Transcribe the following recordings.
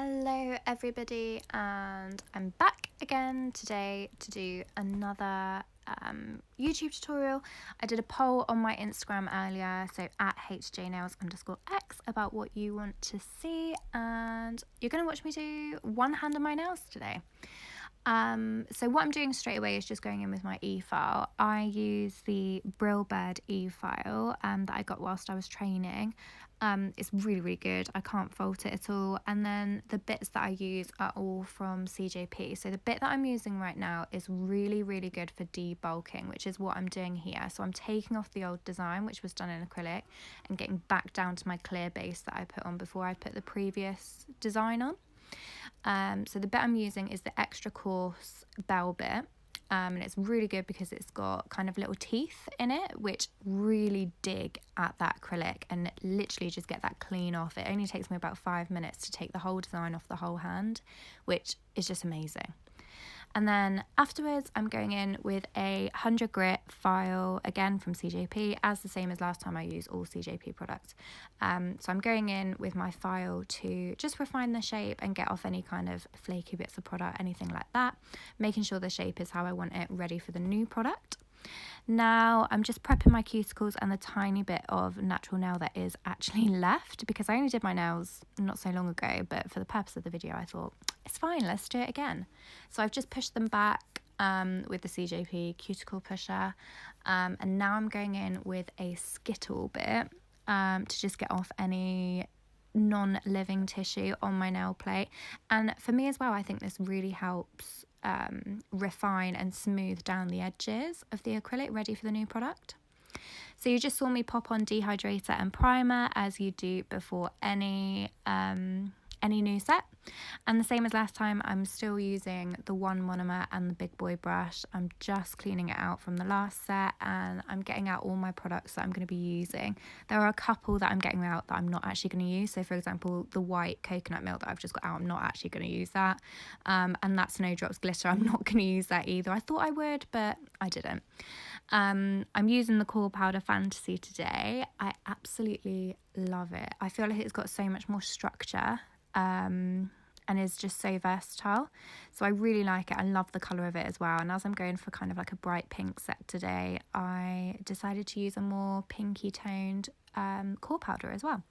Hello everybody, and I'm back again today to do another YouTube tutorial. I did a poll on my Instagram earlier, so at HJNails_X, about what you want to see, and you're going to watch me do one hand on my nails today. So what I'm doing straight away is just going in with my e-file. I use the Brillbird e-file that I got whilst I was training. It's really good. I can't fault it at all. And then the bits that I use are all from CJP. So the bit that I'm using right now is really good for debulking, which is what I'm doing here. So I'm taking off the old design, which was done in acrylic, and getting back down to my clear base that I put on before I put the previous design on. So the bit I'm using is the extra coarse bell bit, and it's really good because it's got kind of little teeth in it which really dig at that acrylic and literally just get that clean off. It only takes me about 5 minutes to take the whole design off the whole hand, which is just amazing. And then afterwards I'm going in with a 100 grit file, again from CJP, as the same as last time. I use all CJP products. So I'm going in with my file to just refine the shape and get off any kind of flaky bits of product, anything like that, making sure the shape is how I want it, ready for the new product. Now I'm just prepping my cuticles and the tiny bit of natural nail that is actually left, because I only did my nails not so long ago, but for the purpose of the video I thought it's fine, let's do it again. So I've just pushed them back with the CJP cuticle pusher, and now I'm going in with a skittle bit to just get off any non-living tissue on my nail plate. And for me as well, I think this really helps refine and smooth down the edges of the acrylic ready for the new product. So you just saw me pop on dehydrator and primer as you do before any new set, and the same as last time, I'm still using the one monomer and the big boy brush. I'm just cleaning it out from the last set, and I'm getting out all my products that I'm going to be using. There are a couple that I'm getting out that I'm not actually going to use. So for example, the white coconut milk that I've just got out, I'm not actually going to use that, and that Snowdrops glitter, I'm not going to use that either. I thought I would, but I didn't. I'm using the Core Powder Fantasy today. I absolutely love it. I feel like it's got so much more structure, and is just so versatile, so I really like it. I love the colour of it as well, and as I'm going for kind of like a bright pink set today, I decided to use a more pinky toned core powder as well.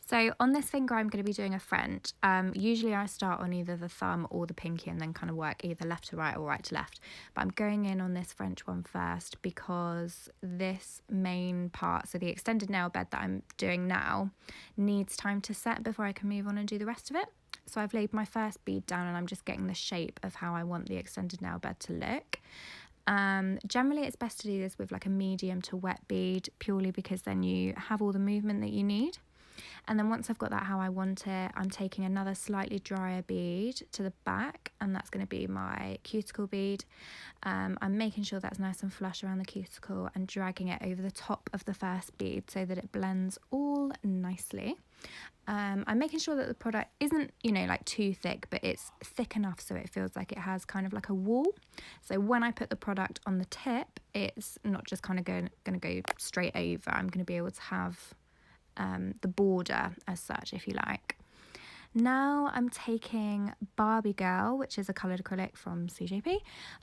So on this finger I'm going to be doing a French. Usually I start on either the thumb or the pinky and then kind of work either left to right or right to left, but I'm going in on this French one first because this main part, so the extended nail bed that I'm doing now, needs time to set before I can move on and do the rest of it. So I've laid my first bead down and I'm just getting the shape of how I want the extended nail bed to look. Generally it's best to do this with like a medium to wet bead, purely because then you have all the movement that you need. And then once I've got that how I want it, I'm taking another slightly drier bead to the back, and that's going to be my cuticle bead. I'm making sure that's nice and flush around the cuticle and dragging it over the top of the first bead so that it blends all nicely. I'm making sure that the product isn't, like too thick, but it's thick enough so it feels like it has kind of like a wall. So when I put the product on the tip, it's not just kind of going to go straight over. I'm going to be able to have the border as such, if you like. Now I'm taking Barbie Girl, which is a coloured acrylic from CJP,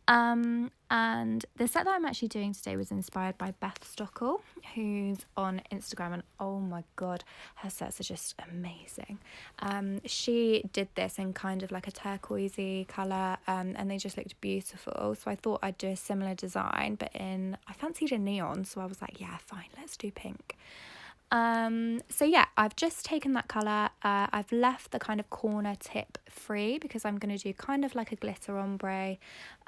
and the set that I'm actually doing today was inspired by Beth Stockel, who's on Instagram, and oh my god, her sets are just amazing. She did this in kind of like a turquoisey colour, and they just looked beautiful, so I thought I'd do a similar design, but I fancied a neon, so I was like, yeah, fine, let's do pink. So yeah, I've just taken that colour. I've left the kind of corner tip free because I'm going to do kind of like a glitter ombre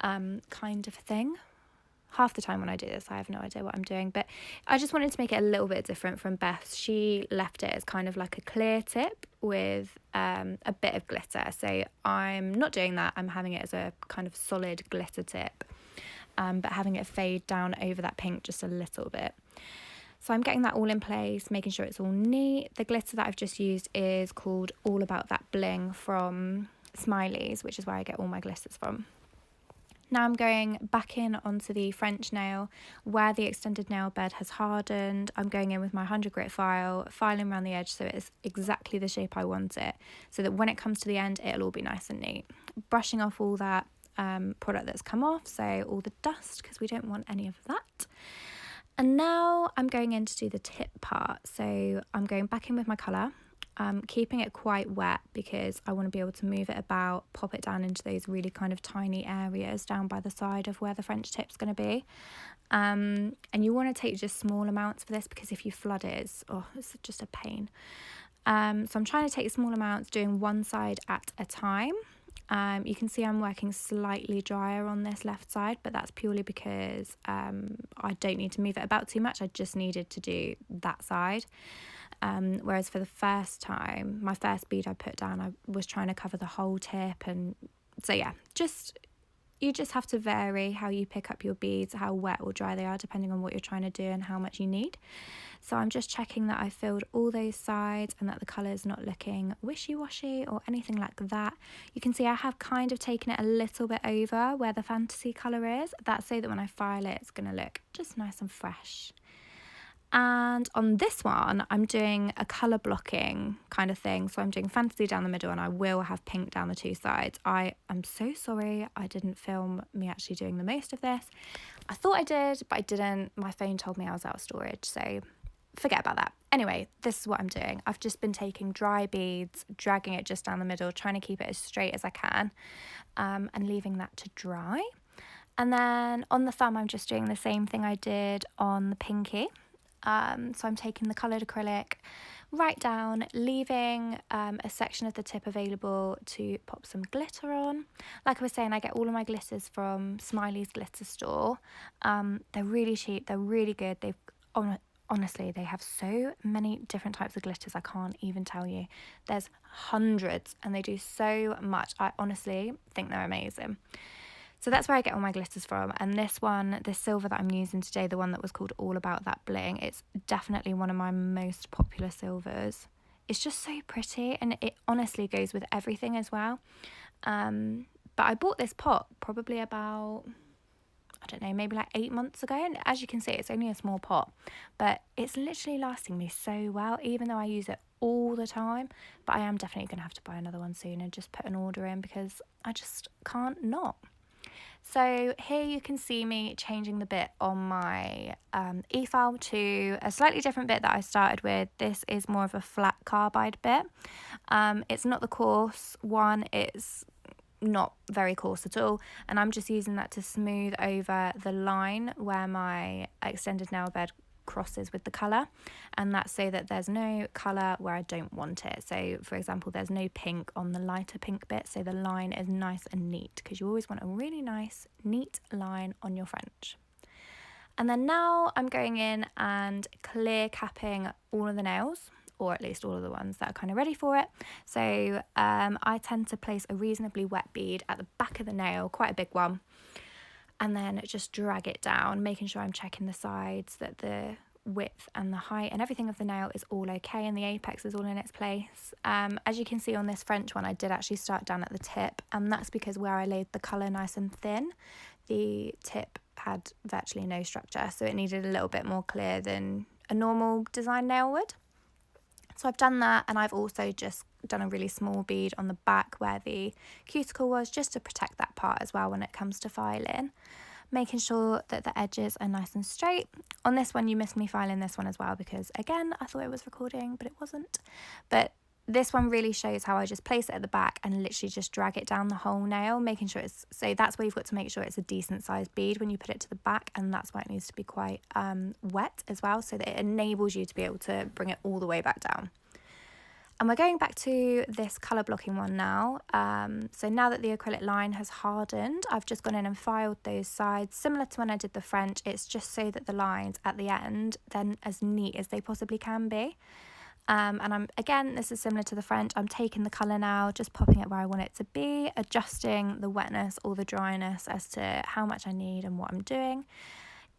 kind of thing. Half the time when I do this I have no idea what I'm doing, but I just wanted to make it a little bit different from Beth. She left it as kind of like a clear tip with a bit of glitter, so I'm not doing that. I'm having it as a kind of solid glitter tip, but having it fade down over that pink just a little bit. So I'm getting that all in place, making sure it's all neat. The glitter that I've just used is called All About That Bling from Smiley's, which is where I get all my glitters from. Now I'm going back in onto the French nail where the extended nail bed has hardened. I'm going in with my 100 grit file, filing around the edge so it's exactly the shape I want it, so that when it comes to the end it'll all be nice and neat. Brushing off all that product that's come off, so all the dust, because we don't want any of that. And now I'm going in to do the tip part. So I'm going back in with my colour, keeping it quite wet because I want to be able to move it about, pop it down into those really kind of tiny areas down by the side of where the French tip's going to be. And you want to take just small amounts for this because if you flood it, it's just a pain. So I'm trying to take small amounts, doing one side at a time. You can see I'm working slightly drier on this left side, but that's purely because I don't need to move it about too much. I just needed to do that side. Whereas for the first time, my first bead I put down, I was trying to cover the whole tip. And so yeah, you just have to vary how you pick up your beads, how wet or dry they are, depending on what you're trying to do and how much you need. So I'm just checking that I filled all those sides and that the colour is not looking wishy-washy or anything like that. You can see I have kind of taken it a little bit over where the fantasy colour is. That's so that when I file it, it's going to look just nice and fresh. And on this one, I'm doing a colour blocking kind of thing. So I'm doing fantasy down the middle and I will have pink down the two sides. I am so sorry I didn't film me actually doing the most of this. I thought I did, but I didn't. My phone told me I was out of storage, so forget about that. Anyway, this is what I'm doing. I've just been taking dry beads, dragging it just down the middle, trying to keep it as straight as I can, and leaving that to dry. And then on the thumb, I'm just doing the same thing I did on the pinky. So I'm taking the coloured acrylic right down, leaving a section of the tip available to pop some glitter on. Like I was saying, I get all of my glitters from Smiley's glitter store. They're really cheap, they're really good. Honestly, they have so many different types of glitters, I can't even tell you. There's hundreds and they do so much. I honestly think they're amazing. So that's where I get all my glitters from. And this silver that I'm using today, the one that was called All About That Bling, it's definitely one of my most popular silvers. It's just so pretty and it honestly goes with everything as well. But I bought this pot probably about, I don't know, maybe like 8 months ago. And as you can see, it's only a small pot, but it's literally lasting me so well, even though I use it all the time. But I am definitely going to have to buy another one soon and just put an order in because I just can't not. So here you can see me changing the bit on my e-file to a slightly different bit that I started with. This is more of a flat carbide bit. It's not the coarse one, it's not very coarse at all, and I'm just using that to smooth over the line where my extended nail bed crosses with the colour, and that's so that there's no colour where I don't want it. So for example, there's no pink on the lighter pink bit, so the line is nice and neat because you always want a really nice neat line on your French. And then now I'm going in and clear capping all of the nails, or at least all of the ones that are kind of ready for it. So I tend to place a reasonably wet bead at the back of the nail, quite a big one, and then just drag it down, making sure I'm checking the sides, that the width and the height and everything of the nail is all okay and the apex is all in its place. As you can see on this French one, I did actually start down at the tip, and that's because where I laid the colour nice and thin, the tip had virtually no structure, so it needed a little bit more clear than a normal design nail would. So I've done that, and I've also just done a really small bead on the back where the cuticle was, just to protect that part as well when it comes to filing, making sure that the edges are nice and straight. On this one, you missed me filing this one as well because, again, I thought it was recording, but it wasn't. But this one really shows how I just place it at the back and literally just drag it down the whole nail, making sure it's, so that's where you've got to make sure it's a decent sized bead when you put it to the back, and that's why it needs to be quite wet as well, so that it enables you to be able to bring it all the way back down. And we're going back to this colour blocking one now. So now that the acrylic line has hardened, I've just gone in and filed those sides. Similar to when I did the French, it's just so that the lines at the end, then as neat as they possibly can be. And again, this is similar to the French. I'm taking the colour now, just popping it where I want it to be, adjusting the wetness or the dryness as to how much I need and what I'm doing.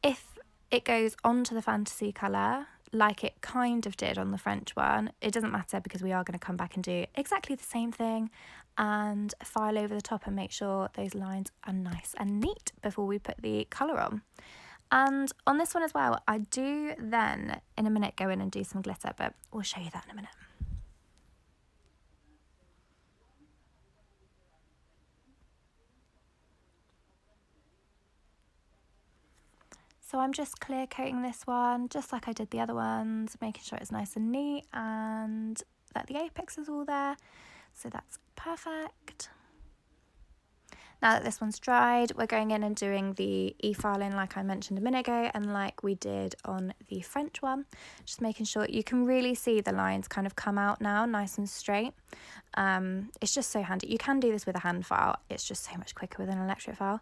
If it goes onto the fantasy colour, like it kind of did on the French one, it doesn't matter because we are going to come back and do exactly the same thing. and file over the top and make sure those lines are nice and neat before we put the colour on. And on this one as well, I do then in a minute go in and do some glitter, but we'll show you that in a minute. So I'm just clear coating this one, just like I did the other ones, making sure it's nice and neat and that the apex is all there. So that's perfect. Now that this one's dried, we're going in and doing the e-filing like I mentioned a minute ago and like we did on the French one. Just making sure you can really see the lines kind of come out now, nice and straight. It's just so handy. You can do this with a hand file. It's just so much quicker with an electric file.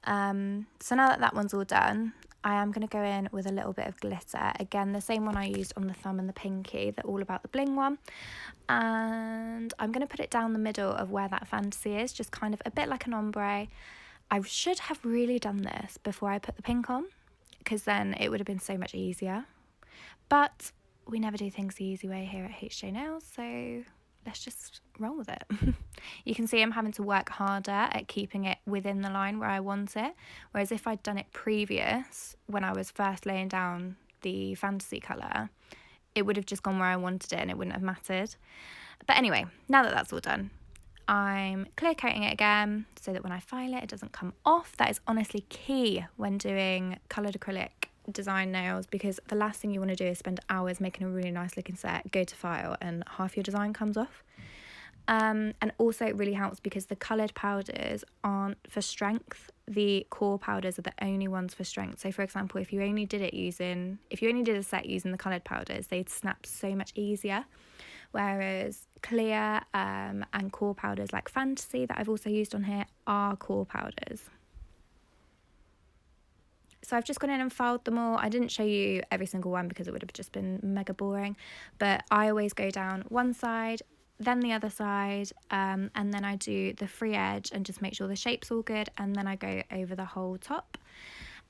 So now that that one's all done, I am going to go in with a little bit of glitter. Again, the same one I used on the thumb and the pinky, the All About the Bling one. And I'm going to put it down the middle of where that fantasy is, just kind of a bit like an ombre. I should have really done this before I put the pink on, because then it would have been so much easier. But we never do things the easy way here at HJNails, so let's just roll with it. You can see I'm having to work harder at keeping it within the line where I want it, whereas if I'd done it previous, when I was first laying down the fantasy colour, it would have just gone where I wanted it and it wouldn't have mattered. But anyway, now that that's all done, I'm clear coating it again so that when I file it, it doesn't come off. That is honestly key when doing coloured acrylic design nails, because the last thing you want to do is spend hours making a really nice looking set, go to file and half your design comes off. And also it really helps because the coloured powders aren't for strength. The core powders are the only ones for strength. So for example, if you only did a set using the coloured powders, they'd snap so much easier. Whereas clear and core powders like Fantasy that I've also used on here are core powders. So I've just gone in and filed them all. I didn't show you every single one because it would have just been mega boring, but I always go down one side, then the other side, and then I do the free edge and just make sure the shape's all good, and then I go over the whole top.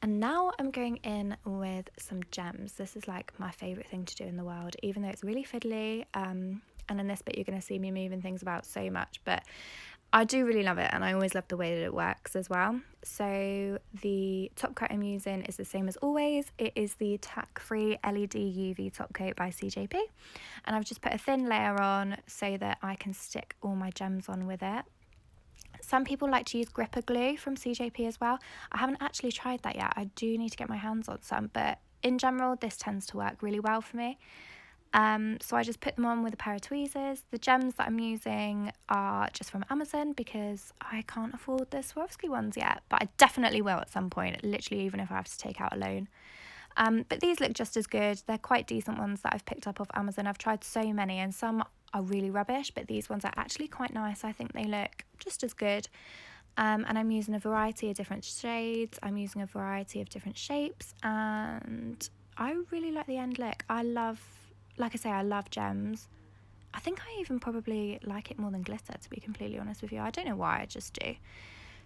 And now I'm going in with some gems. This is like my favourite thing to do in the world, even though it's really fiddly, and in this bit you're going to see me moving things about so much, but I do really love it, and I always love the way that it works as well. So the top coat I'm using is the same as always. It is the tack-free LED UV top coat by CJP, and I've just put a thin layer on so that I can stick all my gems on with it. Some people like to use gripper glue from CJP as well. I haven't actually tried that yet. I do need to get my hands on some, but in general this tends to work really well for me. So I just put them on with a pair of tweezers. The gems that I'm using are just from Amazon because I can't afford the Swarovski ones yet, but I definitely will at some point, literally even if I have to take out a loan. But these look just as good. They're quite decent ones that I've picked up off Amazon. I've tried so many and some are really rubbish, but these ones are actually quite nice. I think they look just as good. And I'm using a variety of different shades. I'm using a variety of different shapes, and I really like the end look. Like I say, I love gems. I think I even probably like it more than glitter, to be completely honest with you. I don't know why, I just do.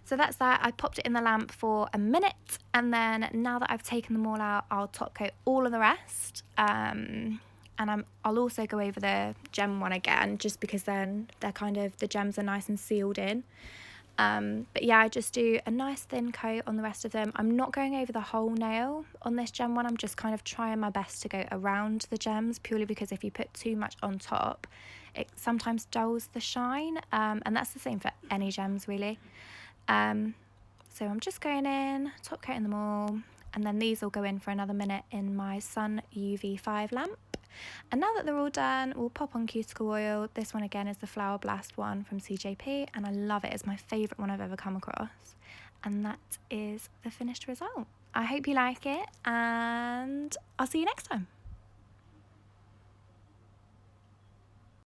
So that's that. I popped it in the lamp for a minute, and then now that I've taken them all out, I'll top coat all of the rest. And I'll also go over the gem one again, just because then the gems are nice and sealed in. But yeah, I just do a nice thin coat on the rest of them. I'm not going over the whole nail on this gem one. I'm just kind of trying my best to go around the gems, purely because if you put too much on top, it sometimes dulls the shine, and that's the same for any gems really. So I'm just going in, top coating them all, and then these will go in for another minute in my Sun UV5 lamp. And now that they're all done, we'll pop on cuticle oil. This one again is the Flower Blast one from CJP, and I love it. It's my favourite one I've ever come across. And that is the finished result. I hope you like it, and I'll see you next time.